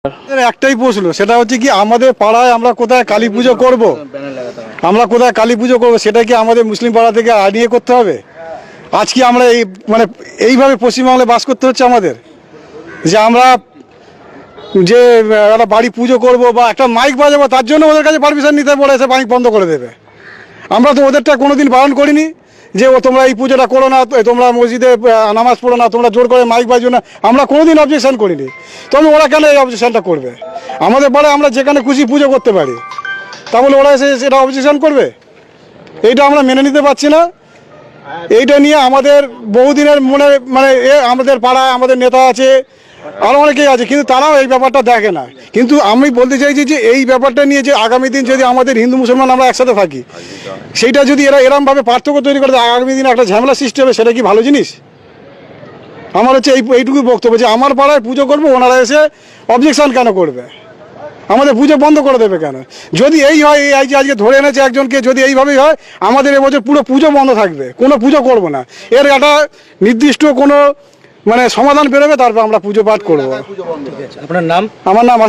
একটাই প্রশ্ন, সেটা হচ্ছে কি আমাদের পাড়ায় আমরা কোথায় কালী পুজো করব, আমরা কোথায় কালী পুজো করবো, সেটা কি আমাদের মুসলিম পাড়া থেকে আনিয়ে করতে হবে? আজকে আমরা এই মানে এইভাবে পশ্চিমবাংলায় বাস করতে হচ্ছে আমাদের, যে আমরা যে একটা বাড়ি পুজো করব বা একটা মাইক বাজাবো, তার জন্য ওদের কাছে পারমিশন নিতে বলে এসে মাইক বন্ধ করে দেবে। আমরা তো ওদেরটা কোনোদিন বারণ করিনি যে ও তোমরা এই পুজোটা করো না, তোমরা মসজিদে নামাজ পড়ো না, তোমরা জোর করে মাইক বাজো না, আমরা কোনোদিন অবজেকশন করিনি। তবে ওরা কেন এই অবজেকশনটা করবে? আমাদের পাড়ায় আমরা যেখানে খুশি পুজো করতে পারি, তাহলে ওরা এসে সেটা অবজেকশন করবে? এইটা আমরা মেনে নিতে পারছি না। এইটা নিয়ে আমাদের বহুদিনের মনে মানে আমাদের পাড়ায় আমাদের নেতা আছে, আরও অনেকেই আছে, কিন্তু তারাও এই ব্যাপারটা দেখে না। কিন্তু আমি বলতে চাইছি যে এই ব্যাপারটা নিয়ে যে আগামী দিন যদি আমাদের হিন্দু মুসলমান আমরা একসাথে থাকি, সেইটা যদি এরা এরমভাবে পার্থক্য তৈরি করে আগামী দিনে একটা ঝামেলা সৃষ্টি হবে, সেটা কি ভালো জিনিস? আমার হচ্ছে এইটুকু বক্তব্য যে আমার পাড়ায় পুজো করবো, ওনারা এসে অবজেকশন কেন করবে? আমাদের পুজো বন্ধ করে দেবে কেন? যদি এই হয়, এই যে আজকে ধরে এনেছে একজনকে, যদি এইভাবেই হয়, আমাদের এবছর পুরো পুজো বন্ধ থাকবে, কোনো পুজো করবো না। এর একটা নির্দিষ্ট কোনো মানে সমাধান বেরোবে, তারপর আমরা পুজো পাঠ করবো। আপনার নাম? আমার নাম